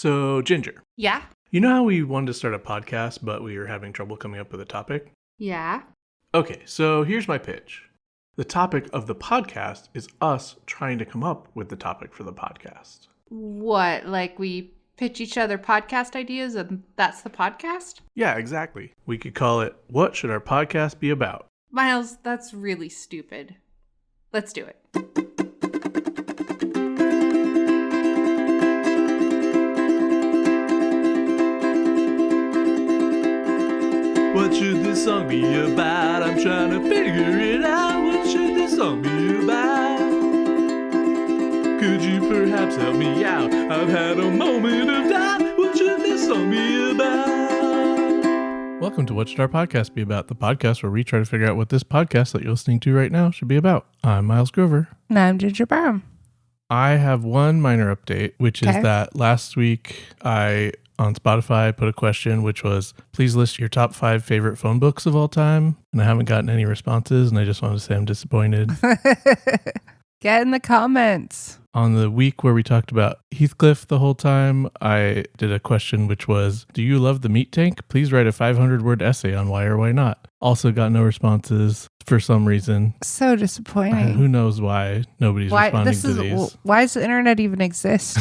So, Ginger. Yeah? You know how we wanted to start a podcast, but we were having trouble coming up with a topic? Yeah? Okay, so here's my pitch. The topic of the podcast is us trying to come up with the topic for the podcast. What, like we pitch each other podcast ideas and that's the podcast? Yeah, exactly. We could call it, What Should Our Podcast Be About? Miles, that's really stupid. Let's do it. What should this song be about? I'm trying to figure it out. What should this song be about? Could you perhaps help me out? I've had a moment of doubt. What should this song be about? Welcome to What Should Our Podcast Be About? The podcast where we try to figure out what this podcast that you're listening to right now should be about. I'm Miles Grover. And I'm Ginger Brown. I have one minor update, which is Okay. that last week I, on Spotify, put a question, which was, please list your top 5 favorite phone books of all time. And I haven't gotten any responses, and I just wanted to say I'm disappointed. Get in the comments. On the week where we talked about Heathcliff the whole time, I did a question, which was, do you love the meat tank? Please write a 500-word essay on why or why not. Also got no responses for some reason. So disappointing. Who knows why nobody's responding to these. Why does the internet even exist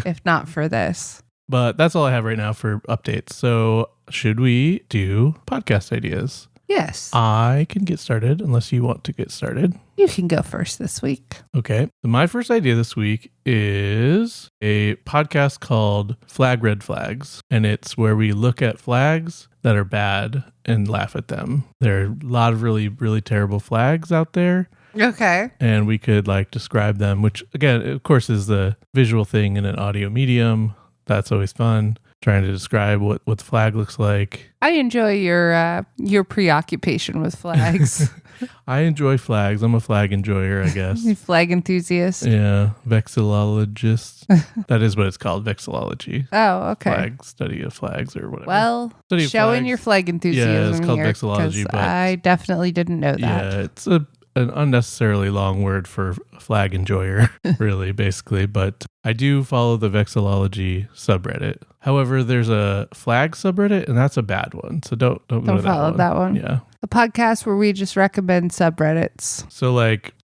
if not for this? But that's all I have right now for updates. So should we do podcast ideas? Yes. I can get started unless you want to get started. You can go first this week. Okay. So my first idea this week is a podcast called Flag Red Flags. And it's where we look at flags that are bad and laugh at them. There are a lot of really, really terrible flags out there. Okay. And we could describe them, which again, of course, is the visual thing in an audio medium. That's always fun. Trying to describe what the flag looks like. I enjoy your preoccupation with flags. I enjoy flags. I'm a flag enjoyer, I guess. You flag enthusiast. Yeah, vexillologist. That is what it's called, vexillology. Oh, okay. Flag, study of flags or whatever. Well, Study of showing flags. your flag enthusiasm. Yeah, it's called here, vexillology, 'cause but I definitely didn't know that. Yeah, it's an unnecessarily long word for flag enjoyer, really, basically. But I do follow the vexillology subreddit. However, there's a flag subreddit, and that's a bad one. So don't go to follow that one. Yeah. A podcast where we just recommend subreddits. So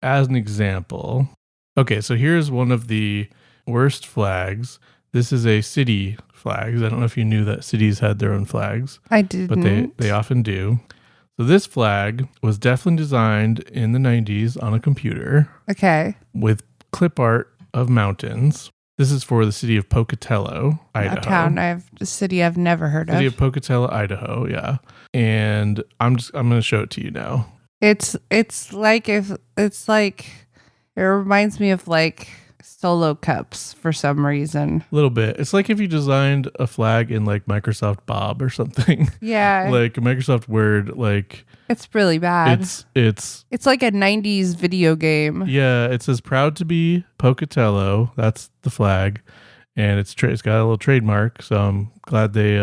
as an example, okay, so here's one of the worst flags. This is a city flags. I don't know if you knew that cities had their own flags. I didn't. But they often do. So this flag was definitely designed in the 90s on a computer. Okay. With clip art of mountains. This is for the city of Pocatello, Idaho. A city I've never heard City of. of Pocatello, Idaho, yeah. And I'm going to show it to you now. It reminds me of Solo cups for some reason. A little bit. It's like if you designed a flag in Microsoft Bob or something. Yeah. Like Microsoft Word, it's really bad. It's like a 90s video game. Yeah, it says proud to be Pocatello. That's the flag. And it's got a little trademark, so I'm glad they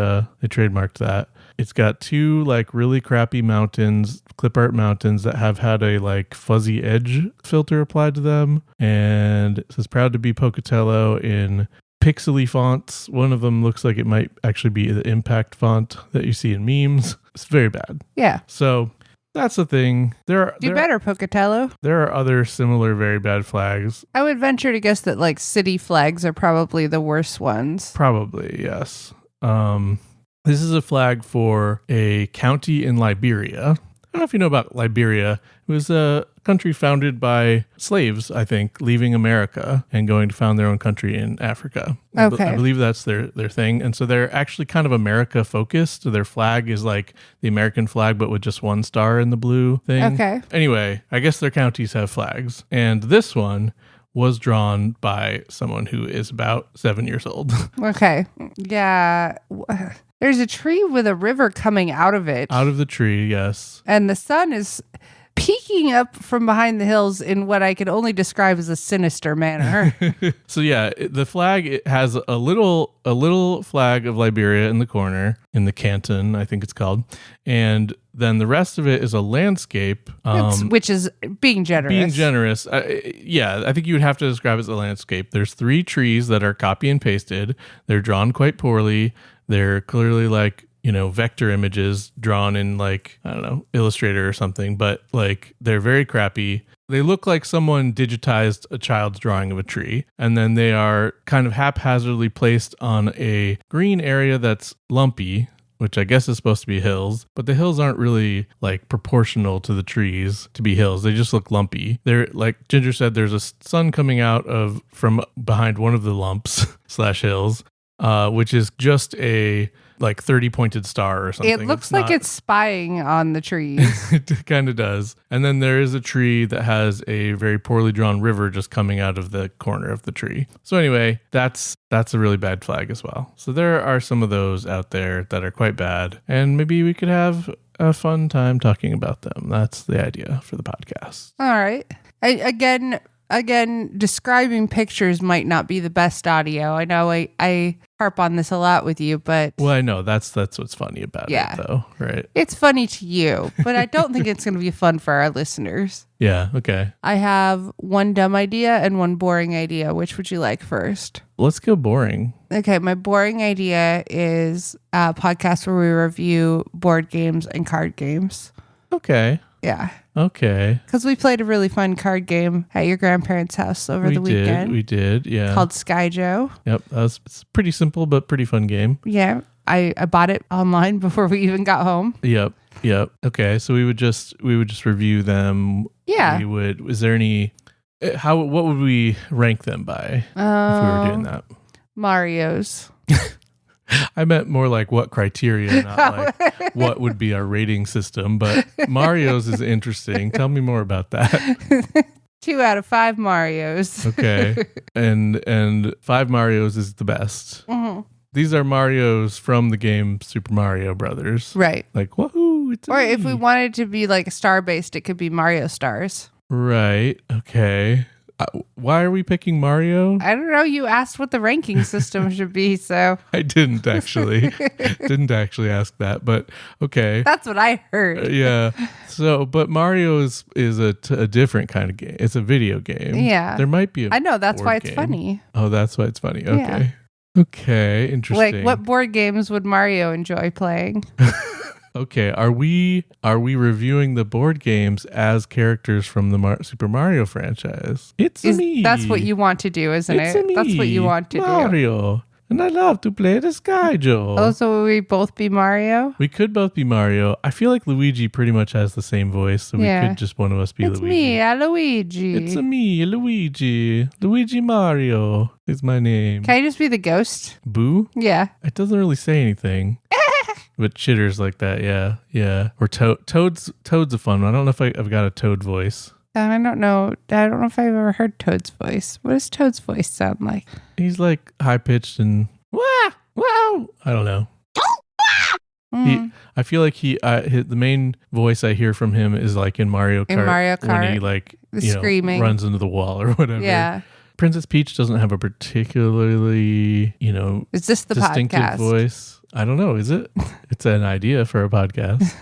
trademarked that. It's got 2 really crappy mountains, clip art mountains that have had a fuzzy edge filter applied to them. And it says proud to be Pocatello in pixely fonts. One of them looks like it might actually be the impact font that you see in memes. It's very bad. Yeah. So that's the thing. Do better, Pocatello. There are other similar very bad flags. I would venture to guess that city flags are probably the worst ones. Probably, yes. This is a flag for a county in Liberia. I don't know if you know about Liberia. It was a country founded by slaves, I think, leaving America and going to found their own country in Africa. Okay. I believe that's their thing. And so they're actually kind of America focused. So their flag is like the American flag, but with just 1 star in the blue thing. Okay. Anyway, I guess their counties have flags. And this one was drawn by someone who is about 7 years old. Okay. Yeah. There's a tree with a river coming out of it. Out of the tree, yes. And the sun is peeking up from behind the hills in what I could only describe as a sinister manner. So yeah, the flag, it has a little flag of Liberia in the corner, in the canton, I think it's called, and then the rest of it is a landscape. Which is being generous. Being generous. Yeah, I think you would have to describe it as a landscape. There's 3 trees that are copy and pasted. They're drawn quite poorly. They're clearly like, vector images drawn in like, I don't know, Illustrator or something, but like they're very crappy. They look like someone digitized a child's drawing of a tree, and then they are kind of haphazardly placed on a green area that's lumpy, which I guess is supposed to be hills, but the hills aren't really like proportional to the trees to be hills. They just look lumpy. They're like Ginger said, there's a sun coming out from behind one of the lumps / hills, which is just a like 30 pointed star or something. It looks like it's spying on the trees. It kind of does. And then there is a tree that has a very poorly drawn river just coming out of the corner of the tree. So anyway, that's a really bad flag as well. So there are some of those out there that are quite bad, and maybe we could have a fun time talking about them. That's the idea for the podcast. All right. Again, describing pictures might not be the best audio. I know I harp on this a lot with you, but... Well, I know. That's what's funny about it, though, right? It's funny to you, but I don't think it's going to be fun for our listeners. Yeah, okay. I have one dumb idea and one boring idea. Which would you like first? Let's go boring. Okay, my boring idea is a podcast where we review board games and card games. Okay. Yeah. Okay. Because we played a really fun card game at your grandparents' house over the weekend. We did, yeah. Called Sky Joe. Yep. It's pretty simple, but pretty fun game. Yeah. I bought it online before we even got home. Yep. Okay. So we would just review them. Yeah. Is there any, what would we rank them by if we were doing that? Mario's. I meant more like what criteria, not like what would be our rating system. But Mario's is interesting. Tell me more about that. 2 out of 5 Marios. Okay, and 5 Marios is the best. Mm-hmm. These are Marios from the game Super Mario Brothers. Right. Like woohoo! Or if we wanted to be like star based, it could be Mario Stars. Right. Okay. Why are we picking Mario? I don't know. You asked what the ranking system should be, so I didn't actually ask that, but okay. That's what I heard. Yeah. So, but Mario is a different kind of game. It's a video game. Yeah. There might be I know. That's why it's game. funny. Oh, that's why it's funny. Okay. Yeah. Okay. Interesting. Like, what board games would Mario enjoy playing? Okay, are we reviewing the board games as characters from the Super Mario franchise? It's me. That's what you want to do, isn't it's it? Me, that's what you want to do. Mario. And I love to play the Sky Joe. Oh, so will we both be Mario? We could both be Mario. I feel like Luigi pretty much has the same voice, so we could just one of us be Luigi. Luigi. It's me, Luigi. Luigi Mario is my name. Can I just be the ghost? Boo? Yeah. It doesn't really say anything. But chitters like that, yeah. Or Toad's a fun one. I don't know if I've got a Toad voice. I don't know if I've ever heard Toad's voice. What does Toad's voice sound like? He's like high pitched and wow. I don't know. I feel like the main voice I hear from him is like in Mario Kart. When he like screaming runs into the wall or whatever. Yeah. Princess Peach doesn't have a particularly is this the distinctive podcast? Voice. I don't know. Is it? It's an idea for a podcast.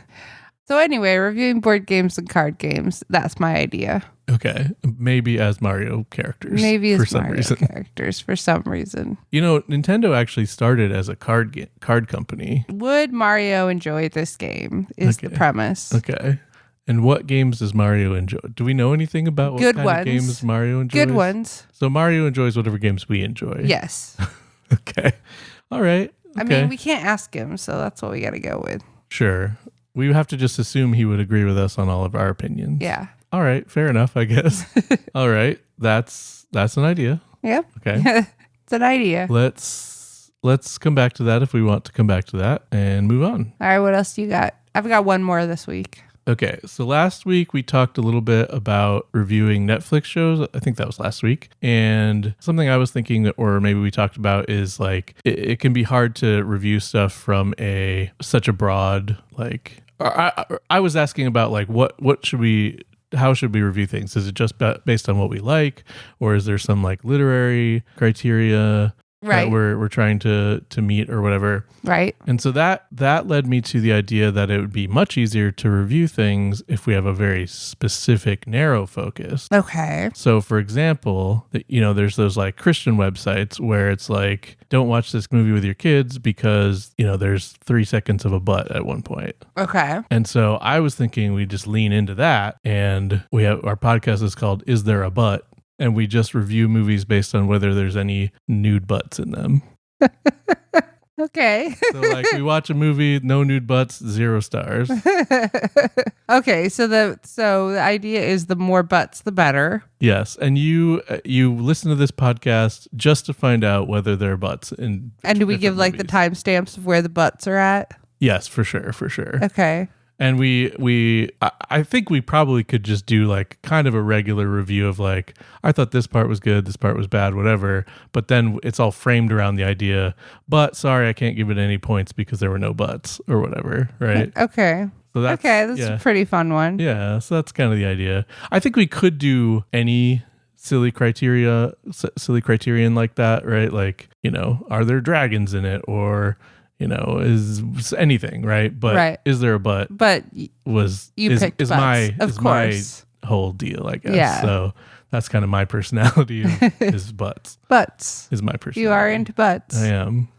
So anyway, reviewing board games and card games. That's my idea. Okay. Maybe as Mario characters. Maybe as for some Mario reason. characters for some reason. Nintendo actually started as a card company. Would Mario enjoy this game is the premise. Okay. And what games does Mario enjoy? Do we know anything about what kind of games Mario enjoys? Good ones. So Mario enjoys whatever games we enjoy. Yes. Okay. All right. Okay. I mean, we can't ask him, so that's what we got to go with. Sure. We have to just assume he would agree with us on all of our opinions. Yeah. All right. Fair enough, I guess. All right. That's an idea. Yep. Okay. It's an idea. Let's come back to that if we want to come back to that and move on. All right. What else do you got? I've got one more this week. Okay, so last week we talked a little bit about reviewing Netflix shows. I think that was last week. And something I was thinking or maybe we talked about is like it can be hard to review stuff from such a broad like I was asking about like what should we how should we review things? Is it just based on what we like, or is there some like literary criteria Right. that we're trying to meet or whatever? Right. And so that led me to the idea that it would be much easier to review things if we have a very specific, narrow focus. Okay. So, for example, there's those like Christian websites where it's like, don't watch this movie with your kids because, there's 3 seconds of a butt at one point. Okay. And so I was thinking we just lean into that, and our podcast is called Is There a Butt? And we just review movies based on whether there's any nude butts in them. Okay. So like we watch a movie, no nude butts, 0 stars. Okay, so the idea is the more butts, the better. Yes, and you listen to this podcast just to find out whether there are butts in. And do we give like the timestamps of where the butts are at? Yes, for sure. Okay. And I think we probably could just do like kind of a regular review of like, I thought this part was good, this part was bad, whatever. But then it's all framed around the idea, but sorry, I can't give it any points because there were no buts or whatever, right? Okay. So that's a pretty fun one. Yeah, so that's kind of the idea. I think we could do any silly criterion like that, right? Like, are there dragons in it, or is anything, right? But is there a butt? But picked butts, my my whole deal, I guess. Yeah. So that's kind of my personality is butts. Butts is my personality. You are into butts. I am.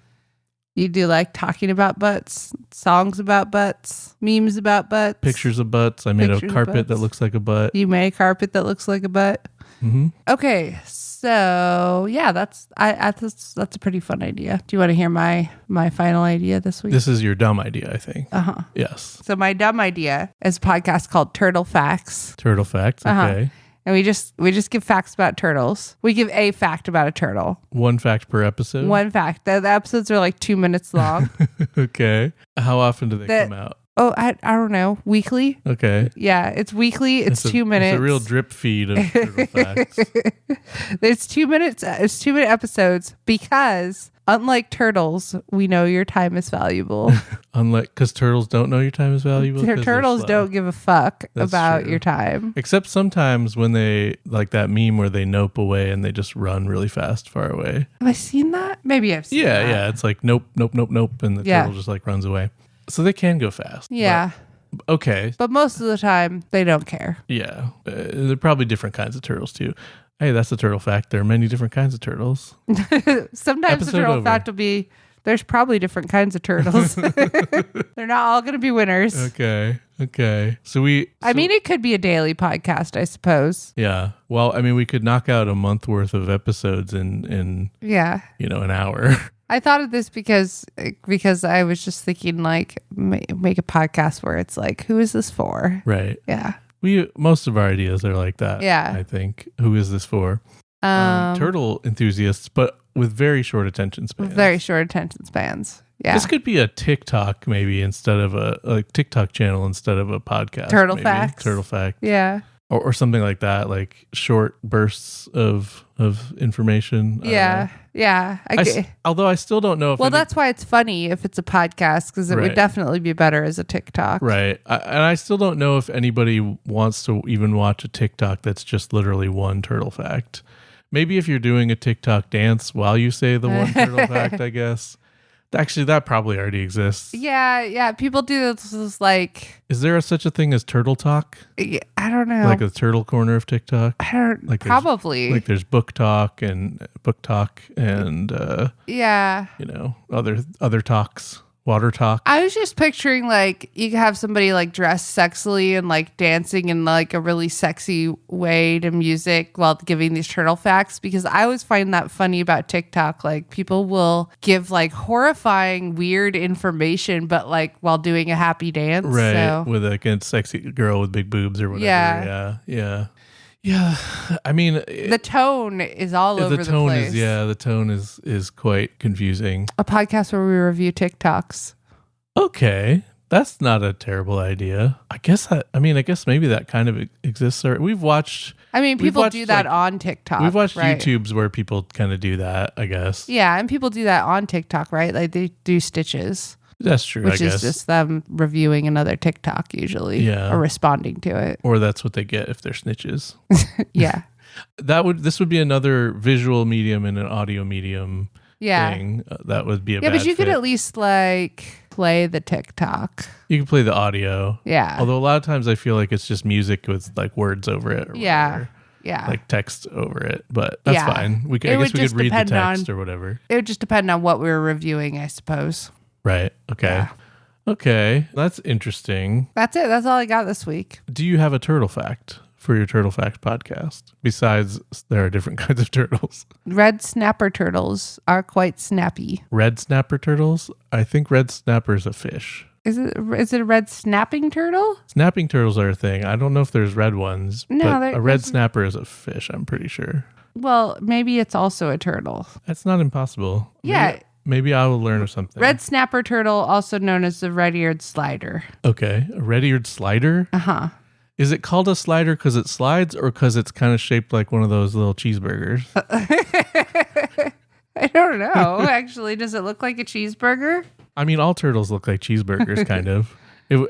You do like talking about butts, songs about butts, memes about butts, pictures of butts. I made a carpet that looks like a butt. You made a carpet that looks like a butt. Mm-hmm. Okay, so yeah, that's a pretty fun idea. Do you want to hear my final idea this week? This is your dumb idea, I think. Yes. So my dumb idea is a podcast called Turtle Facts. Turtle Facts. Okay. And we just give facts about turtles. We give a fact about a turtle. 1 fact per episode. 1 fact. The episodes are like 2 minutes long. Okay. How often do they come out? Oh, I don't know. Weekly? Okay. Yeah, it's weekly. It's 2 minutes. It's a real drip feed of turtle facts. It's 2 minutes. It's 2 minute episodes because unlike turtles, we know your time is valuable. Because turtles don't know your time is valuable. Turtles don't give a fuck about your time. Except sometimes when they, like that meme where they nope away and they just run really fast far away. Have I seen that? Maybe I've seen that. Yeah. It's like nope, nope, nope, nope. And the turtle just like runs away. So they can go fast. Yeah. But, okay. But most of the time, they don't care. Yeah. There are probably different kinds of turtles too. Hey, that's a turtle fact. There are many different kinds of turtles. Sometimes the turtle fact will be, there's probably different kinds of turtles. They're not all going to be winners. Okay. So I mean, it could be a daily podcast, I suppose. Yeah. Well, I mean, we could knock out a month worth of episodes in an hour. I thought of this because I was just thinking like make a podcast where it's like, who is this for? Right. Yeah. Most of our ideas are like that. Yeah. I think. Who is this for? Turtle enthusiasts, but with very short attention spans. Very short attention spans. Yeah. This could be a TikTok maybe instead of a TikTok channel instead of a podcast. Turtle facts. Turtle fact. Yeah. Or something like that, like short bursts of information. Yeah. Although I still don't know if. Well, that's why it's funny if it's a podcast, because it would definitely be better as a TikTok. Right. And I still don't know if anybody wants to even watch a TikTok that's just literally one turtle fact. Maybe if you're doing a TikTok dance while you say the one turtle fact, I guess. Actually, that probably already exists. Yeah. People do this like. Is there such a thing as Turtle Talk? I don't know. Like a turtle corner of TikTok? I don't. Like probably. There's book talk and yeah. Other talks. Water talk. I was just picturing like you could have somebody like dressed sexily and like dancing in like a really sexy way to music while giving these turtle facts, because I always find that funny about TikTok. Like people will give like horrifying weird information, but like while doing a happy dance. Right. So. With like a sexy girl with big boobs or whatever. Yeah. I mean, the tone is all over the place. The tone is quite confusing. A podcast where we review TikToks. Okay, that's not a terrible idea. I guess maybe that kind of exists. We've watched. I mean, people do that on TikTok. We've watched YouTubes where people kind of do that, I guess. Yeah, and people do that on TikTok, right? Like they do stitches. That's true, I which guess. is just them reviewing another TikTok usually, Yeah. or responding to it. Or that's what they get if they're snitches. Yeah, This would be another visual medium and an audio medium yeah, thing. That would be a yeah. bad But you could fit. at least like play the TikTok. You can play the audio. Yeah, Although a lot of times I feel like it's just music with like words over it or yeah, whatever. yeah. Like text over it. But that's Yeah. fine. I It guess would we could just read the depend text on- or whatever. It would just depend on what we were reviewing, I suppose. Right. Okay. Yeah. Okay. That's interesting. That's it. That's all I got this week. Do you have a turtle fact for your Turtle Fact podcast? Besides, there are different kinds of turtles. Red snapper turtles are quite snappy. Red snapper turtles? I think red snapper is a fish. Is it a red snapping turtle? Snapping turtles are a thing. I don't know if there's red ones, No, but a red there's- snapper is a fish, I'm pretty sure. Well, maybe it's also a turtle. That's not impossible. Yeah. Maybe I will learn of something. Red snapper turtle, also known as the red-eared slider. Okay. A red-eared slider? Uh-huh. Is it called a slider because it slides or because it's kind of shaped like one of those little cheeseburgers? I don't know. Actually, does it look like a cheeseburger? I mean, all turtles look like cheeseburgers, kind of.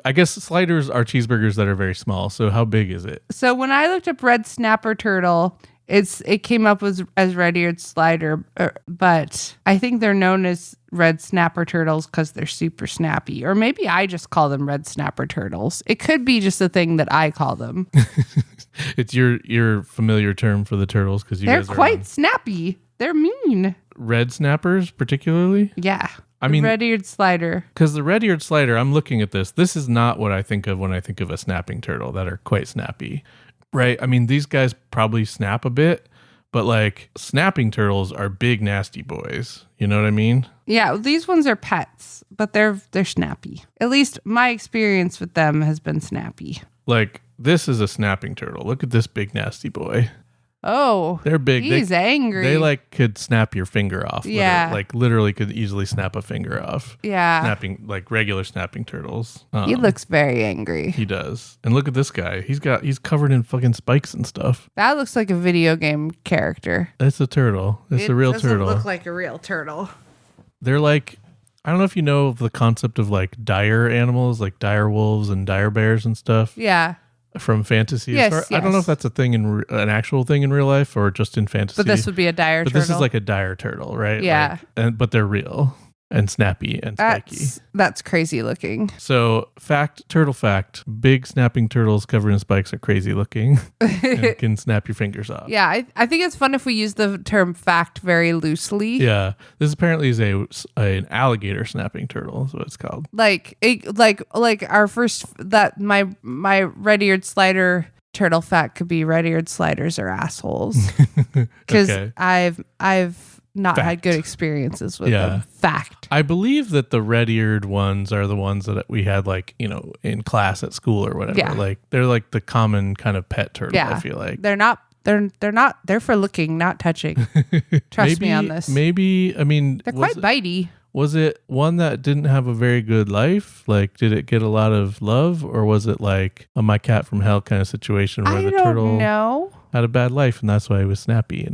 I guess sliders are cheeseburgers that are very small. So how big is it? So when I looked up red snapper turtle, it came up as red-eared slider, but I think they're known as red snapper turtles because they're super snappy. Or maybe I just call them red snapper turtles. It could be just a thing that I call them. It's your familiar term for the turtles because They're quite snappy. They're mean. red snappers, particularly. Yeah. I mean, red-eared slider. because the red-eared slider, I'm looking at this. This is not what I think of when I think of a snapping turtle that are quite snappy, right? I mean, these guys probably snap a bit, but like snapping turtles are big, nasty boys. You know what I mean? Yeah, these ones are pets, but they're snappy. At least my experience with them has been snappy. Like this is a snapping turtle. Look at this big, nasty boy. Oh, They're big. he's angry. They like could snap your finger off. Yeah. Literally could easily snap a finger off. Yeah. Snapping like regular snapping turtles. He looks very angry. He does. And look at this guy. He's covered in fucking spikes and stuff. That looks like a video game character. It's a turtle. It's a real turtle. Look like a real turtle. They're like, I don't know if you know of the concept of like dire animals, like dire wolves and dire bears and stuff Yeah, from fantasy. Yes, I don't know yes. if that's a thing an actual thing in real life or just in fantasy. but this would be a dire But turtle. this is like a dire turtle, right? Yeah. But they're real and snappy and spiky. That's crazy looking. So, turtle fact: big snapping turtles covered in spikes are crazy looking and can snap your fingers off. Yeah, I think it's fun if we use the term fact very loosely. Yeah. This apparently is an alligator snapping turtle. Is what it's called. Like our first my red-eared slider turtle fact could be red-eared sliders are assholes because Okay. I've not had Fact. good experiences with Yeah. them. Fact. I believe that the red-eared ones are the ones that we had, like, in class at school or whatever. Yeah. Like they're like the common kind of pet turtle. Yeah. I feel like They're not they're for looking, not touching. Trust me on this. Maybe I mean, They're quite bitey. was it one that didn't have a very good life? Like, did it get a lot of love, or was it like a My Cat from Hell kind of situation where I the don't turtle know. had a bad life and that's why it was snappy?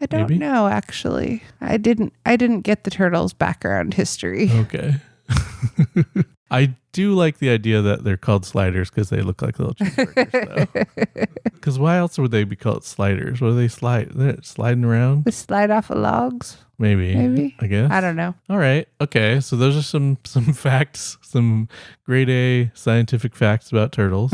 I don't Maybe? know actually. I didn't get the turtle's background history. Okay. I do like the idea that they're called sliders because they look like little cheeseburgers, though. Because why else would they be called sliders? What do they slide? They're sliding around? They slide off of logs. Maybe. I guess. I don't know. All right. Okay. So those are some facts, some grade A scientific facts about turtles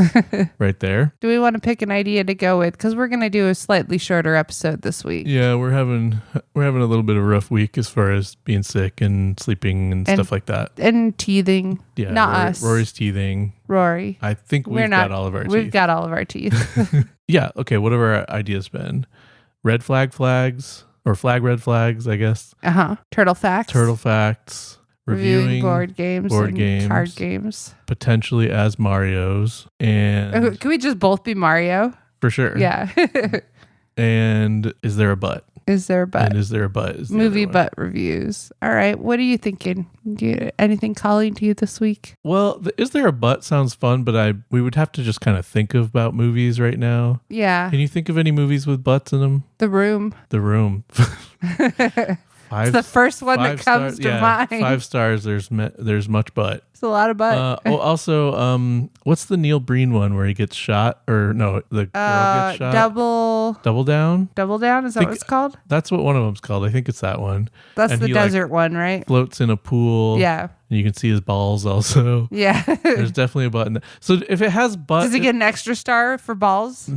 right there. Do we want to pick an idea to go with? Because we're going to do a slightly shorter episode this week. Yeah, we're having a little bit of a rough week as far as being sick and sleeping and stuff like that. And teething. Yeah. Not us. Rory's teething. Rory. I think we've got all of our teeth. We've got all of our teeth. Yeah. Okay. What have our ideas been? Red flags or red flags, I guess. Turtle facts. Turtle facts. Reviewing board games and card games. Potentially as Marios. And Can we just both be Mario? for sure. Yeah. And is there a butt? Is there a butt? And is there a butt? Is the Movie other one. butt reviews. All right. What are you thinking? Anything calling to you this week? Well, is there a butt sounds fun, but we would have to just kind of think about movies right now. Yeah. Can you think of any movies with butts in them? The Room. The Room. It's the first one that comes to mind. 5 stars. There's much butt. It's a lot of butt. Also, what's the Neil Breen one where he gets shot? Or no, the girl gets shot. Double Down. Double Down. Is that what it's called? That's what one of them's called. I think it's that one. That's and the desert one, right? Floats in a pool. Yeah. And you can see his balls also. Yeah. There's definitely a butt in there. So if it has butt, does it get an extra star for balls?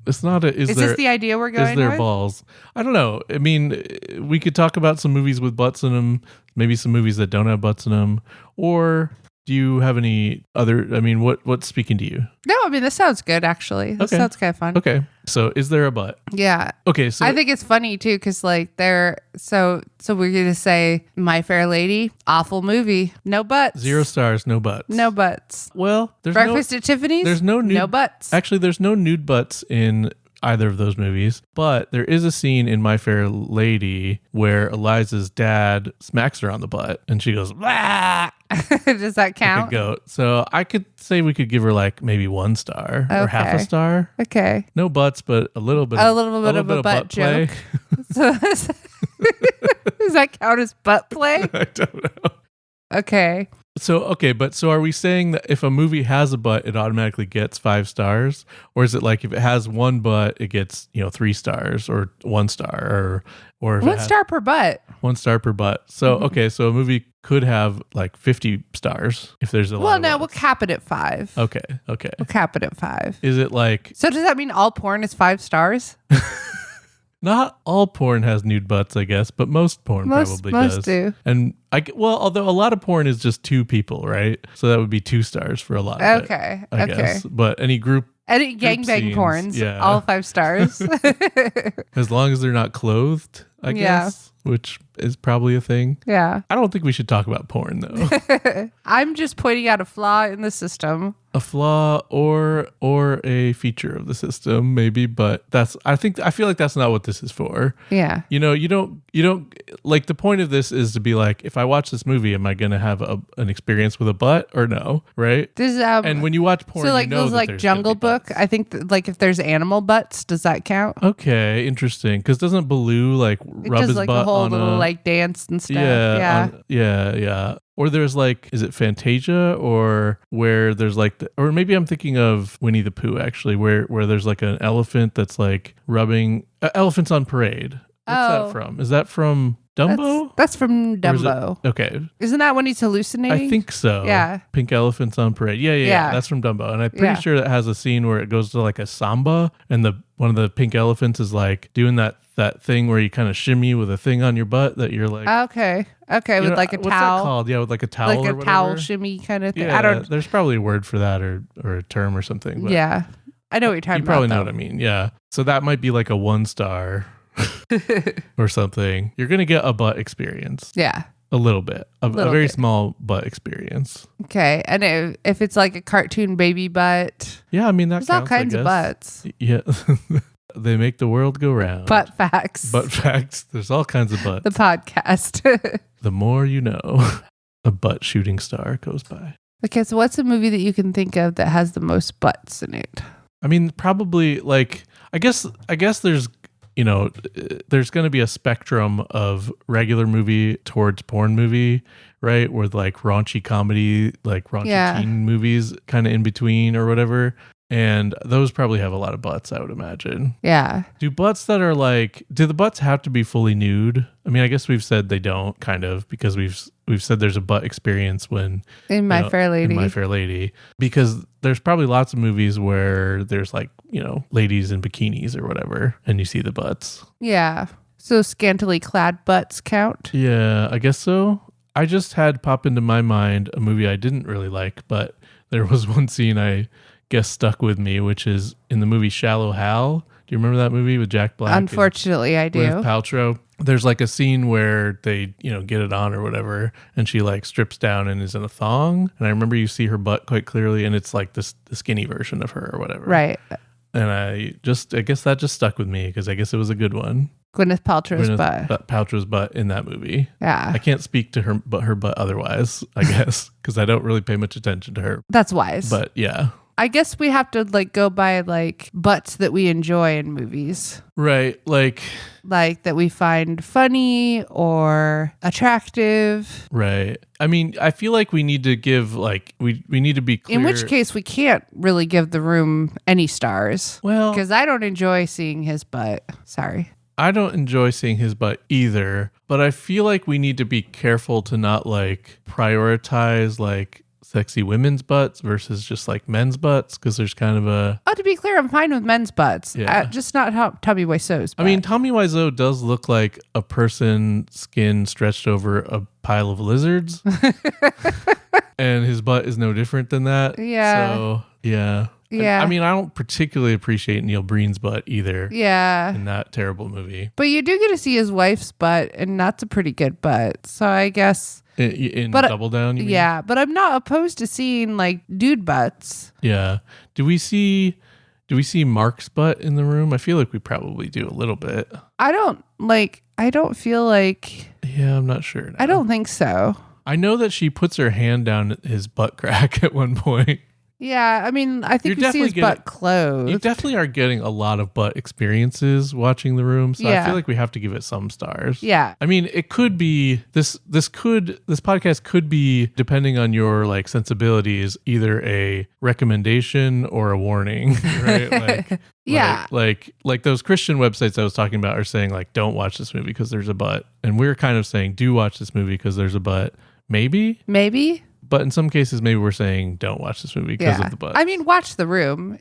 It's not a. Is this the idea we're going with? Is there balls? I don't know. I mean, we could talk about some movies with butts in them. Maybe some movies that don't have butts in them. Or do you have any other? I mean, what's speaking to you? No, I mean this sounds good actually. This sounds kind of fun. Okay, so is there a butt? Yeah. Okay, so I think it's funny too because like they're so we're gonna say My Fair Lady, awful movie, no butts, 0 stars, no butts, no butts. Well, there's Breakfast at Tiffany's. There's no nude, no butts. Actually, there's no nude butts in either of those movies, but there is a scene in My Fair Lady where Eliza's dad smacks her on the butt and she goes, "Blah!" Does that count? Like a goat. So I could say we could give her like maybe 1 star or half a star. Okay. No butts, but a little bit of a butt joke. So does that count as butt play? I don't know. Okay. So are we saying that if a movie has a butt, it automatically gets 5 stars? Or is it like if it has 1 butt, it gets, 3 stars or 1 star or if 1 star per butt. 1 star per butt. So, okay. So a movie could have like 50 stars if there's a lot. Well, no, we'll cap it at 5. Okay. We'll cap it at 5. Is it like... So does that mean all porn is 5 stars? Not all porn has nude butts, I guess, but most porn probably does. Most do. And although a lot of porn is just 2 people, right? So that would be 2 stars for a lot of it, I guess. But any any gangbang porns, all 5 stars. As long as they're not clothed, I guess, which is probably a thing. Yeah. I don't think we should talk about porn though. I'm just pointing out a flaw in the system. A flaw or a feature of the system, maybe, but I feel like that's not what this is for. Yeah. You don't like, the point of this is to be like, if I watch this movie, am I going to have an experience with a butt or no? Right. And when you watch porn, so like those like Jungle Book, I think like if there's animal butts, does that count? Okay. Interesting. Because doesn't Baloo like rub his like butt a whole on little like dance and stuff? Yeah. Or there's like, is it Fantasia or where there's like, or maybe I'm thinking of Winnie the Pooh actually, where there's like an elephant that's like rubbing Elephants on Parade. What's that from? Is that from Dumbo? That's from Dumbo. Okay. Isn't that when he's hallucinating? I think so. Yeah. Pink Elephants on Parade. Yeah. That's from Dumbo. And I'm pretty sure that has a scene where it goes to like a samba and one of the pink elephants is like doing that thing where you kind of shimmy with a thing on your butt that you're like... Okay, with like a what's towel. What's that called? Yeah, with like a towel like or a whatever. Towel shimmy kind of thing. Yeah, there's probably a word for that or a term or something. But yeah, I know what you're talking about. You probably know what I mean, yeah. So that might be like a 1 star or something. You're going to get a butt experience. Yeah. A little bit. A very small butt experience. Okay. And if it's like a cartoon baby butt. Yeah, I mean, there's all kinds of butts. Yeah. They make the world go round. Butt facts. There's all kinds of butts. The podcast. The more you know. A butt shooting star goes by. Okay, so what's a movie that you can think of that has the most butts in it? I mean, probably like, I guess there's, there's going to be a spectrum of regular movie towards porn movie, right? With like raunchy comedy, like raunchy teen movies kind of in between or whatever. And those probably have a lot of butts, I would imagine. Yeah. Do the butts have to be fully nude? I mean, I guess we've said they don't, kind of, because we've said there's a butt experience when in My Fair Lady, because there's probably lots of movies where there's like, ladies in bikinis or whatever, and you see the butts. Yeah. So scantily clad butts count? Yeah, I guess so. I just had pop into my mind a movie I didn't really like, but there was one scene I guess stuck with me, which is in the movie Shallow Hal. Do you remember that movie with Jack Black? Unfortunately, I do. With Paltrow. There's like a scene where they, get it on or whatever, and she like strips down and is in a thong. And I remember you see her butt quite clearly, and it's like the skinny version of her or whatever. Right. And I guess that just stuck with me because I guess it was a good one. Gwyneth Paltrow's butt in that movie. Yeah. I can't speak to her butt otherwise, I guess, because I don't really pay much attention to her. That's wise. But yeah. I guess we have to like go by like butts that we enjoy in movies. Right. Like That we find funny or attractive. right. I mean, I feel like we need to give like we need to be clear. In which case we can't really give The Room any stars. Well, Because I don't enjoy seeing his butt. Sorry. I don't enjoy seeing his butt either, but I feel like we need to be careful to not like prioritize like sexy women's butts versus just like men's butts, because there's kind of a... Oh, to be clear, I'm fine with men's butts. Yeah. Just not Tommy Wiseau's butt. I mean, Tommy Wiseau does look like a person skin stretched over a pile of lizards. And his butt is no different than that. Yeah. So, yeah. Yeah. I mean, I don't particularly appreciate Neil Breen's butt either. Yeah. In that terrible movie. But you do get to see his wife's butt, and that's a pretty good butt. So I guess... In But, Double Down, you mean? Yeah, but I'm not opposed to seeing like dude butts. Yeah. Do we see Mark's butt in The Room? I feel like we probably do a little bit. I don't feel like... Yeah, I'm not sure now. I don't think so. I know that she puts her hand down his butt crack at one point. Yeah, I mean, I think You're you see his definitely butt clothed. You definitely are getting a lot of butt experiences watching The Room, so I Yeah. feel like we have to give it some stars. Yeah. I mean, it could be this podcast could be, depending on your like sensibilities, either a recommendation or a warning, right? Like Yeah. Like those Christian websites I was talking about are saying like don't watch this movie because there's a butt. And we're kind of saying do watch this movie because there's a butt. Maybe? But in some cases, maybe we're saying don't watch this movie because of the butt. I mean, watch The Room.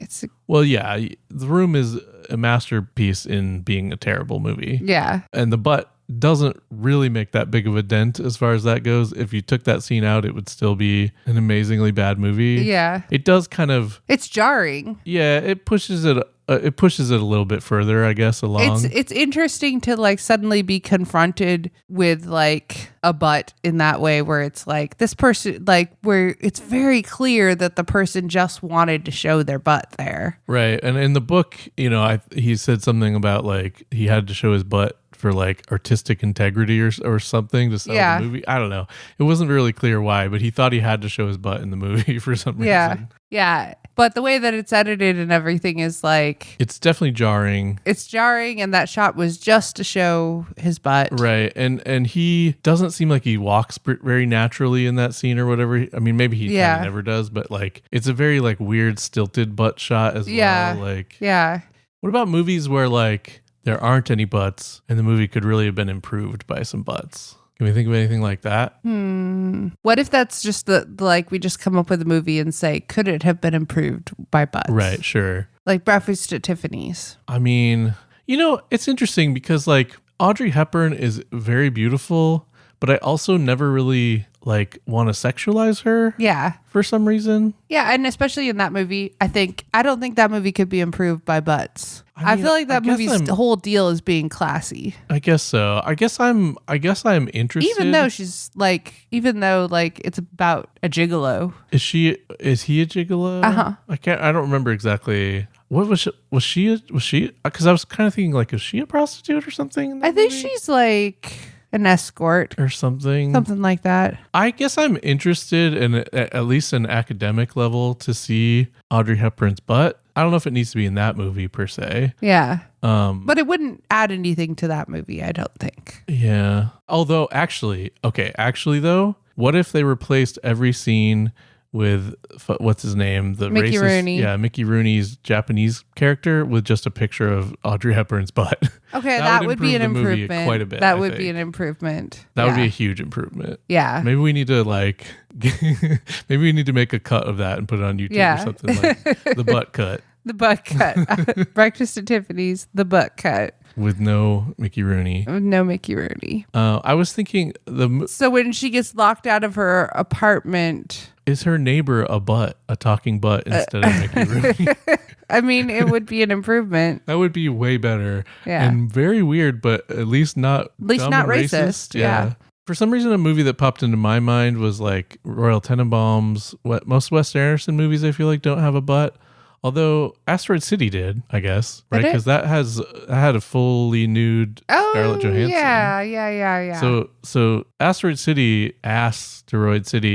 Well, yeah, The Room is a masterpiece in being a terrible movie. Yeah. And the butt doesn't really make that big of a dent as far as that goes. If you took that scene out, it would still be an amazingly bad movie. Yeah. It does kind of... It's jarring. Yeah, it pushes it a little bit further, I guess, along. It's interesting to like suddenly be confronted with like a butt in that way, where it's like this person, like where it's very clear that the person just wanted to show their butt there. Right. And in the book, he said something about like he had to show his butt for like artistic integrity or something to sell the movie. I don't know. It wasn't really clear why, but he thought he had to show his butt in the movie for some reason. Yeah. But the way that it's edited and everything is like... It's definitely jarring. It's jarring, and that shot was just to show his butt. Right. And he doesn't seem like he walks very naturally in that scene or whatever. I mean, maybe he kind of never does, but like it's a very like weird stilted butt shot as well. Like, yeah. What about movies where like there aren't any butts and the movie could really have been improved by some butts? Can we think of anything like that? What if that's just like we just come up with a movie and say, could it have been improved by butts? Right, sure. Like Breakfast at Tiffany's. I mean, it's interesting because like Audrey Hepburn is very beautiful, but I also never really like want to sexualize her. Yeah. For some reason. Yeah, and especially in that movie, I don't think that movie could be improved by butts. I feel like that movie's whole deal is being classy. I guess so. I guess I'm interested. Even though it's about a gigolo. Is he a gigolo? Uh-huh. I don't remember exactly. What was she because I was kind of thinking like, is she a prostitute or something in that I think movie? she's like an escort or something like that. I guess I'm interested in at least an academic level to see Audrey Hepburn's butt. I don't know if it needs to be in that movie per se. Yeah. But it wouldn't add anything to that movie, I don't think. Yeah. Although actually though, what if they replaced every scene with what's his name, the Mickey racist, Rooney. Mickey Rooney's Japanese character with just a picture of Audrey Hepburn's butt. Okay, that would be an improve the movie improvement. quite a bit. That would be an improvement. That would be a huge improvement. Yeah. Maybe we need to like, maybe we need to make a cut of that and put it on YouTube or something like the butt cut. The butt cut. Breakfast at Tiffany's, the butt cut. With no Mickey Rooney. No Mickey Rooney. I was thinking So when she gets locked out of her apartment, is her neighbor a talking butt instead of Mickey Rooney? I mean, it would be an improvement. That would be way better. Yeah. And very weird, but at least not dumb and racist. Yeah. For some reason, a movie that popped into my mind was like Royal Tenenbaums. Most Wes Anderson movies, I feel like, don't have a butt. Although Asteroid City did, I guess, Did right? it? Because that had a fully nude Scarlett Johansson. Yeah. So Asteroid City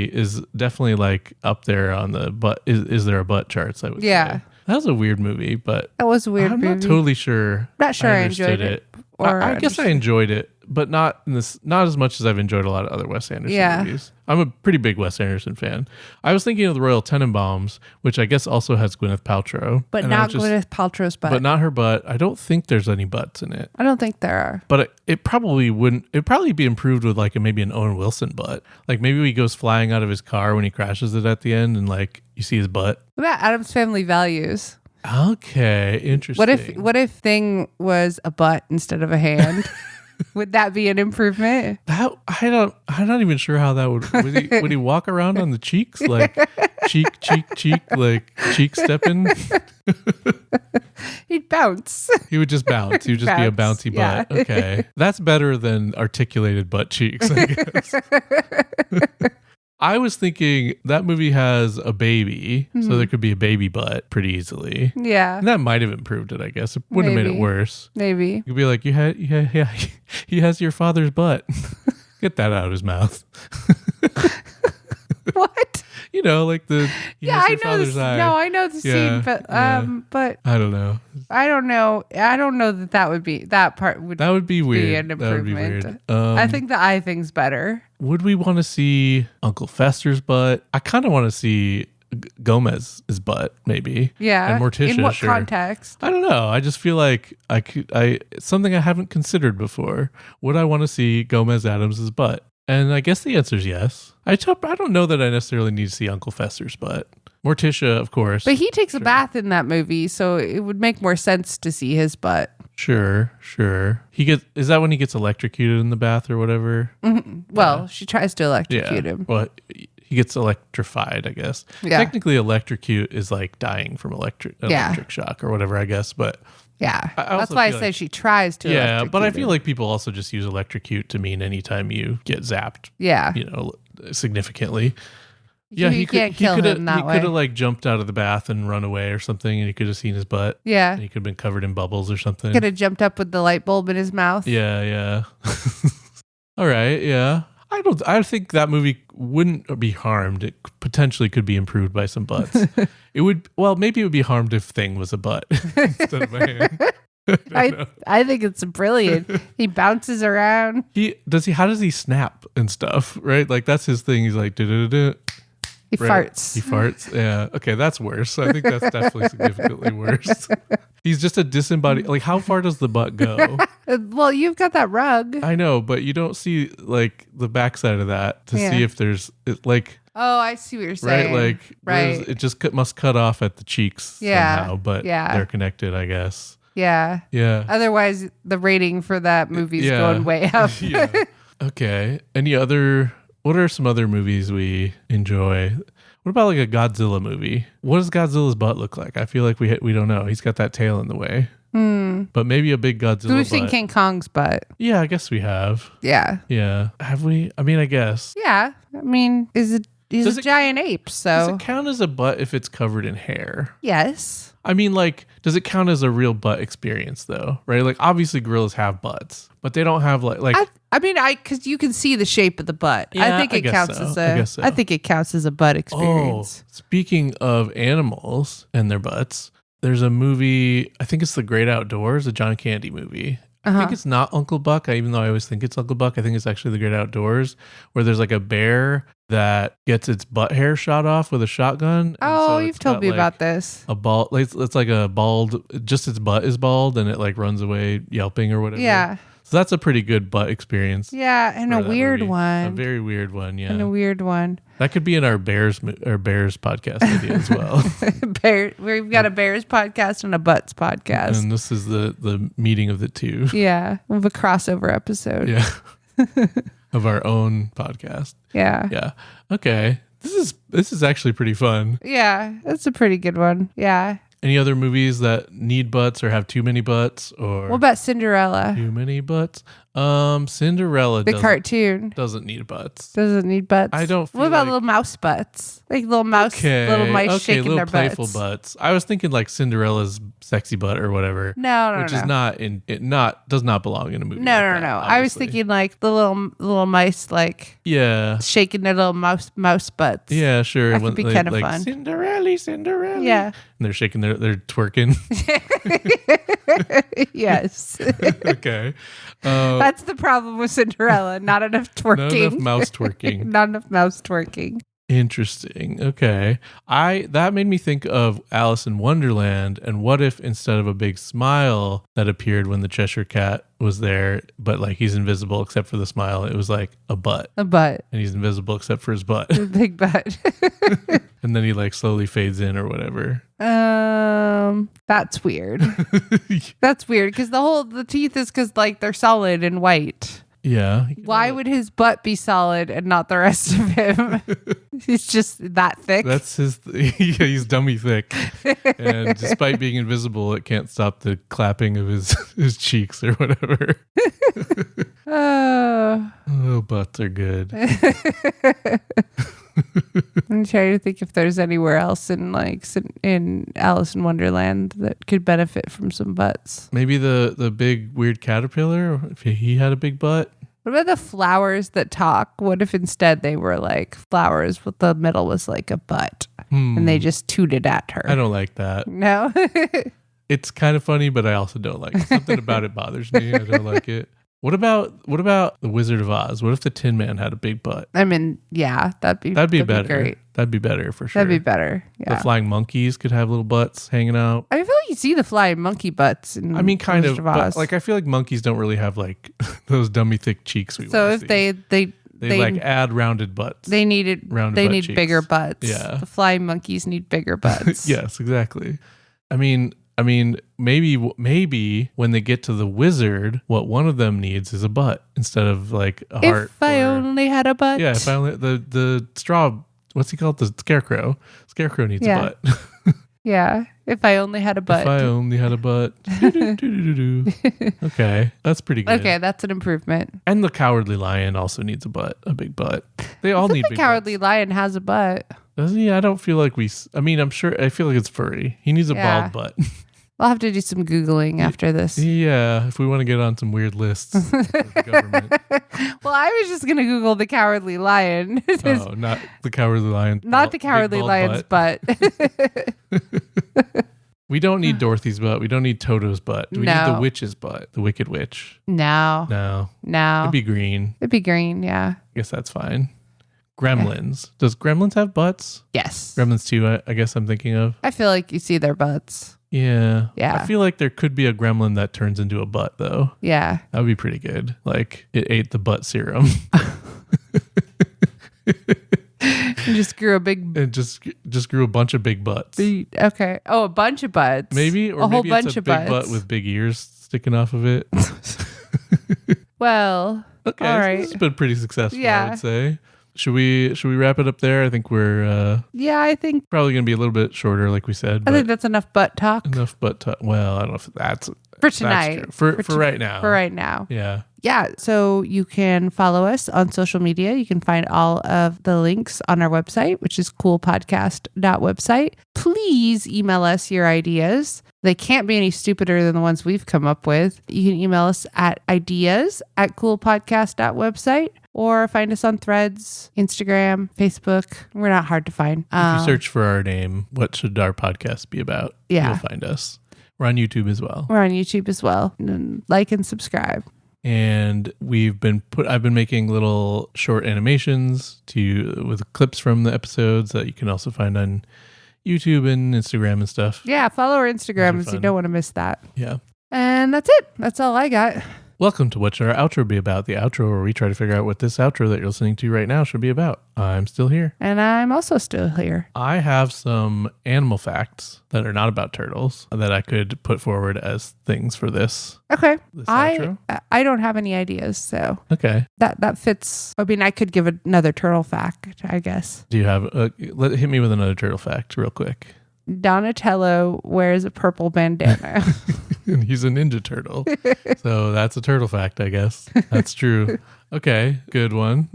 is definitely like up there on the butt. Is there a butt charts? I would Yeah. say that was a weird movie, but That was a weird I'm movie. not totally sure. Not sure I understood enjoyed it. Or I guess I enjoyed it, but not as much as I've enjoyed a lot of other Wes Anderson movies. I'm a pretty big Wes Anderson fan. I was thinking of the Royal Tenenbaums, which I guess also has Gwyneth Paltrow, But and not Gwyneth Paltrow's butt. but not her butt. I don't think there's any butts in it. I don't think there are. But it probably wouldn't. It'd probably be improved with like maybe an Owen Wilson butt. Like maybe he goes flying out of his car when he crashes it at the end, and like you see his butt. What about Adam's Family Values? Okay, interesting. What if Thing was a butt instead of a hand? Would that be an improvement? I'm not even sure how that would he walk around on the cheeks like cheek, like cheek stepping? He'd bounce. He would just bounce. He would just be a Bounce, bouncy yeah. butt. Okay. That's better than articulated butt cheeks, I guess. I was thinking that movie has a baby, so there could be a baby butt pretty easily. Yeah. And that might have improved it, I guess. It wouldn't have made it Maybe. worse. Maybe. You could be like, yeah, he has your father's butt. Get that out of his mouth. What? You know, like he Yeah, has I your know father's this. eye. No, I know the Yeah, scene, but yeah. but I don't know. I don't know. I don't know that would be that part would That would be weird. an That would be improvement. weird. I think the eye thing's better. Would we want to see Uncle Fester's butt? I kind of want to see Gomez's butt, maybe. Yeah. And Morticia, In what sure. context? I don't know. I just feel like it's something I haven't considered before. Would I want to see Gomez Adams' butt? And I guess the answer is yes. I don't know that I necessarily need to see Uncle Fester's butt. Morticia, of course. But he takes a bath in that movie, so it would make more sense to see his butt. Sure. Is that when he gets electrocuted in the bath or whatever? Well, she tries to electrocute him. Well, he gets electrified, I guess. Yeah. Technically, electrocute is like dying from electric shock or whatever, I guess. But Yeah. I also That's why I feel say like- she tries to yeah, electrocute but I feel him. like people also just use electrocute to mean anytime you get zapped, Yeah. significantly. You can't kill him that He way. could have like jumped out of the bath and run away or something, and you could have seen his butt. Yeah. And he could have been covered in bubbles or something. Could have jumped up with the light bulb in his mouth. Yeah. All right, yeah. I think that movie wouldn't be harmed. It potentially could be improved by some butts. Maybe it would be harmed if Thing was a butt instead of a hand. I think it's brilliant. He bounces around. How does he snap and stuff, right? Like that's his thing. He's like, "Du-du-du-du." He Right. farts. He farts. Yeah. Okay, that's worse. I think that's definitely significantly worse. He's just a disembodied. Like, how far does the butt go? Well, you've got that rug. I know, but you don't see like the backside of that to see if there's like Oh, I see what you're right, saying. like right. it just must cut off at the cheeks somehow, but they're connected, I guess. Yeah. Yeah. Otherwise, the rating for that movie's going way up. Yeah. Okay. What are some other movies we enjoy? What about like a Godzilla movie? What does Godzilla's butt look like? I feel like we don't know. He's got that tail in the way. But maybe a big Godzilla We've seen butt. King Kong's butt. Yeah, I guess we have. Yeah. Yeah. Have we? I mean, I guess. Yeah. I mean, he's Does a it- giant ape, Does so it count as a butt if it's covered in hair? yes. I mean, like, does it count as a real butt experience though? Right? Like, obviously gorillas have butts, but they don't have like Because you can see the shape of the butt. Yeah, I think I it guess counts so. as I guess so. I think it counts as a butt experience. Speaking of animals and their butts, there's a movie, I think it's The Great Outdoors, a John Candy movie. I think it's not Uncle Buck, even though I always think it's Uncle Buck. I think it's actually The Great Outdoors, where there's like a bear that gets its butt hair shot off with a shotgun. and Oh, so you've it's told got, me like, about this. a bald, like, it's like a bald, just its butt is bald and it like runs away yelping or whatever. Yeah. So that's a pretty good butt experience. Yeah, and for a that weird movie. one. A very weird one, yeah. And a weird one. That could be in our Bears podcast idea as well. We've got a Bears podcast and a Butts podcast. And this is the meeting of the two. Yeah, we have a crossover episode. Yeah. Of our own podcast. Yeah. Yeah. Okay. This is actually pretty fun. Yeah, that's a pretty good one. Yeah. Any other movies that need butts or have too many butts or What about Cinderella? too many butts? Cinderella The cartoon doesn't need butts. doesn't need butts. I don't feel What about like- little mouse butts? Like little mice shaking little their playful butts. butts. I was thinking like Cinderella's sexy butt or whatever. No, which is does not belong in a movie. No, like no, that, no. I was obviously. thinking like the little mice like Yeah. shaking their little mouse butts. Yeah, sure. That could be kind of like, fun. Cinderella. Yeah. And they're shaking they're twerking. Yes. Okay. That's the problem with Cinderella. Not enough twerking. Not enough mouse twerking. Not enough mouse twerking. Interesting. Okay. That made me think of Alice in Wonderland, and what if instead of a big smile that appeared when the Cheshire Cat was there, but like he's invisible except for the smile, it was like a butt. A butt. And he's invisible except for his butt. A big butt. And then he like slowly fades in or whatever. That's weird. That's weird because the teeth is because like they're solid and white. Yeah. Why would his butt be solid and not the rest of him? He's just that thick. That's his. Yeah, he's dummy thick, and despite being invisible, it can't stop the clapping of his cheeks or whatever. Oh, butts are good. I'm trying to think if there's anywhere else in Alice in Wonderland that could benefit from some butts. Maybe the big weird caterpillar. If he had a big butt. What about the flowers that talk? What if instead they were like flowers, but the middle was like a butt, and they just tooted at her? I don't like that. No. It's kind of funny, but I also don't like it. Something about it bothers me. I don't like it. What about the Wizard of Oz? What if the Tin Man had a big butt? I mean, yeah, that'd be better. great. That'd be better for sure. That'd be better. Yeah. The flying monkeys could have little butts hanging out. I feel like you see the flying monkey butts in I mean, kind of, Wizard but like I feel like monkeys don't really have like those dummy thick cheeks. So if they like add rounded butts, they need cheeks. bigger butts. Yeah, the flying monkeys need bigger butts. Yes, exactly. I mean, maybe when they get to the wizard, what one of them needs is a butt instead of like a heart. If I only had a butt. Yeah, if I only the straw. What's he called? The scarecrow. Scarecrow needs a butt. Yeah. If I only had a butt. If I only had a butt. Okay, that's pretty good. Okay, that's an improvement. And the Cowardly Lion also needs a big butt. They all need big Cowardly butts. Lion has a butt. Does he? I don't feel like I'm sure. I feel like it's furry. He needs a bald butt. I'll have to do some Googling after this. Yeah, if we want to get on some weird lists of the government. Well, I was just going to Google the Cowardly Lion. Oh, not the Cowardly Lion. Not the Cowardly Lion's butt. We don't need Dorothy's butt. We don't need Toto's butt. Do we need the witch's butt? The Wicked Witch? No. It'd be green. It'd be green, yeah. I guess that's fine. Gremlins. Does Gremlins have butts? Yes. Gremlins 2, I guess I'm thinking of. I feel like you see their butts. Yeah. Yeah. I feel like there could be a gremlin that turns into a butt, though. Yeah. That would be pretty good. Like, it ate the butt serum. And just grew a big... And just grew a bunch of big butts. Okay. Oh, a bunch of butts. Maybe? Or a whole maybe bunch it's a of big butts. butt with big ears sticking off of it. Well, okay. all So right. this has been pretty successful, Yeah. I would say. Should we wrap it up there? I think we're yeah, I think probably going to be a little bit shorter, like we said. I think But that's enough butt talk enough butt talk. Well, I don't know if that's... for tonight. That's true. For right now. For right now. Yeah. Yeah, so you can follow us on social media. You can find all of the links on our website, which is coolpodcast.website. Please email us your ideas. They can't be any stupider than the ones we've come up with. You can email us at ideas@coolpodcast.website or find us on Threads, Instagram, Facebook. We're not hard to find. If you search for our name, what should our podcast be about? Yeah. You'll find us. We're on YouTube as well. We're on YouTube as well. And like and subscribe. And I've been making little short animations with clips from the episodes that you can also find on YouTube and Instagram and stuff. Yeah, follow our Instagram Those are if you fun. don't want to miss that. Yeah. And that's it. That's all I got. Welcome to What Should Our Outro Be About? The outro where we try to figure out what this outro that you're listening to right now should be about. I'm still here. And I'm also still here. I have some animal facts that are not about turtles that I could put forward as things for this. Okay. This I outro? don't have any ideas, so Okay. that fits. I mean, I could give another turtle fact, I guess. Do you have hit me with another turtle fact real quick? Donatello wears a purple bandana. And he's a Ninja Turtle. So that's a turtle fact, I guess. That's true. Okay, good one.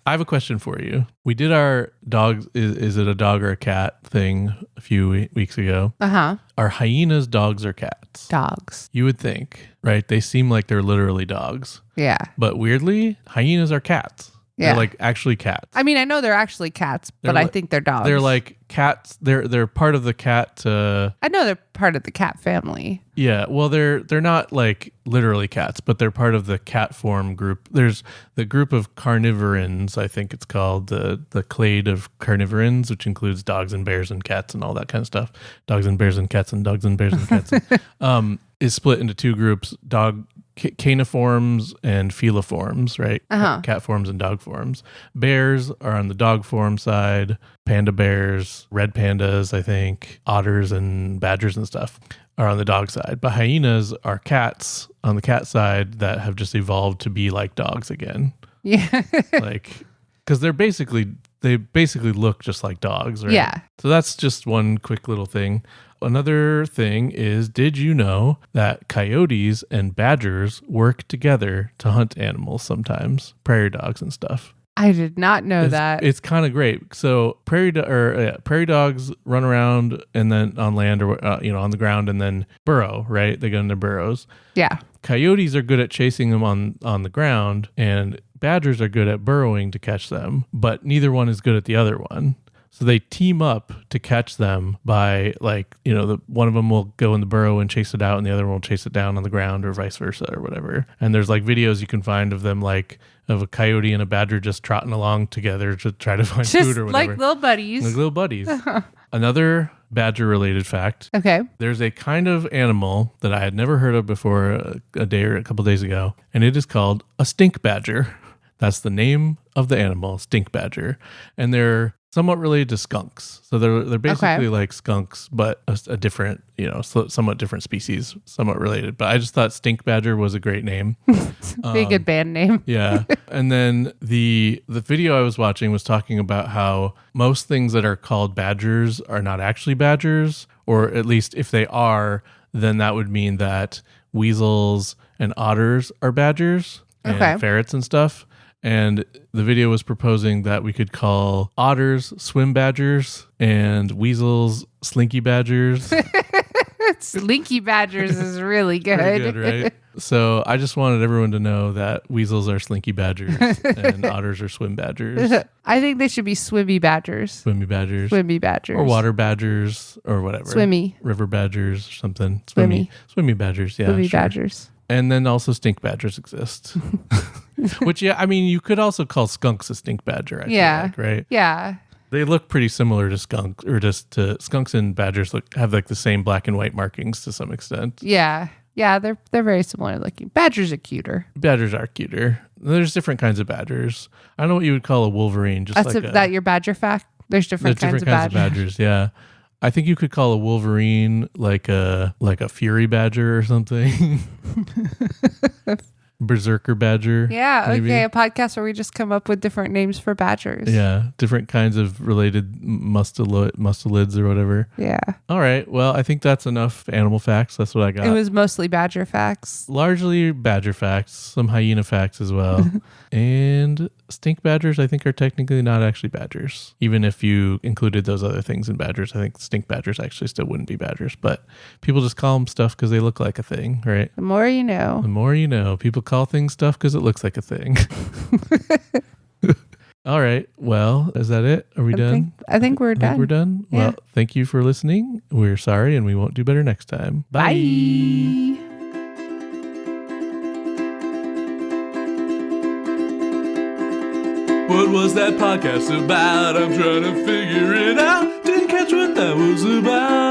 I have a question for you. We did our dogs, is it a dog or a cat thing a few weeks ago. Uh-huh. Are hyenas dogs or cats? Dogs. You would think, right? They seem like they're literally dogs. Yeah. But weirdly, hyenas are cats. Yeah. They're like actually cats. I mean, I know they're actually cats, but I think they're dogs. They're like cats. They're part of the cat. I know they're part of the cat family. Yeah. Well, they're not like literally cats, but they're part of the cat form group. There's the group of carnivorans, I think it's called, the clade of carnivorans, which includes dogs and bears and cats and all that kind of stuff. Dogs and bears and cats and dogs and bears and cats. Is split into two groups: caniforms and feliforms, right? Uh-huh. Cat forms and dog forms. Bears are on the dog form side. Panda bears, red pandas, I think, otters and badgers and stuff are on the dog side. But hyenas are cats on the cat side that have just evolved to be like dogs again. Yeah. Like, because they basically look just like dogs, right? Yeah. So that's just one quick little thing. Another thing is, did you know that coyotes and badgers work together to hunt animals sometimes? Prairie dogs and stuff. I did not know that. It's kind of great. So prairie dogs run around and then on land or on the ground and then burrow, right? They go in their burrows. Yeah. Coyotes are good at chasing them on the ground, and badgers are good at burrowing to catch them, but neither one is good at the other one. So they team up to catch them by one of them will go in the burrow and chase it out, and the other one will chase it down on the ground, or vice versa, or whatever. And there's like videos you can find of them, like of a coyote and a badger just trotting along together to try to find food or whatever. Like little buddies. Like little buddies. Another badger related fact. Okay. There's a kind of animal that I had never heard of before a day or a couple days ago, and it is called a stink badger. That's the name of the animal, stink badger. And they're somewhat related to skunks. So they're basically like skunks, but a different, somewhat different species, somewhat related. But I just thought stink badger was a great name. Be a good band name. Yeah. And then the video I was watching was talking about how most things that are called badgers are not actually badgers, or at least if they are, then that would mean that weasels and otters are badgers and ferrets and stuff. And the video was proposing that we could call otters swim badgers and weasels slinky badgers. Slinky badgers is really good. Pretty good, right? So I just wanted everyone to know that weasels are slinky badgers and otters are swim badgers. I think they should be swimmy badgers. Swimmy badgers. Swimmy badgers. Or water badgers or whatever. Swimmy. River badgers or something. Swimmy badgers, yeah. Swimmy sure. badgers. And then also stink badgers exist. Which, yeah, I mean, you could also call skunks a stink badger, I feel like, right? Yeah. They look pretty similar to skunks, or just to skunks and badgers have like the same black and white markings to some extent. Yeah. Yeah, they're very similar looking. Badgers are cuter. Badgers are cuter. There's different kinds of badgers. I don't know what you would call a wolverine. Just That's that your badger fact? There's different kinds of badgers. Yeah. I think you could call a wolverine like a fury badger or something. Berserker badger. Yeah, maybe. okay. A podcast where we just come up with different names for badgers. Yeah, different kinds of related mustelids or whatever. Yeah. All right. Well, I think that's enough animal facts. That's what I got. It was mostly badger facts. Largely badger facts, some hyena facts as well. And stink badgers, I think, are technically not actually badgers. Even if you included those other things in badgers, I think stink badgers actually still wouldn't be badgers. But people just call them stuff because they look like a thing, right? The more you know. The more you know. People call things stuff because it looks like a thing. All right. Well, is that it? Are we done? I think we're done. We're done? Yeah. Well, thank you for listening. We're sorry, and we won't do better next time. Bye. Bye. What was that podcast about? I'm trying to figure it out. Didn't catch what that was about.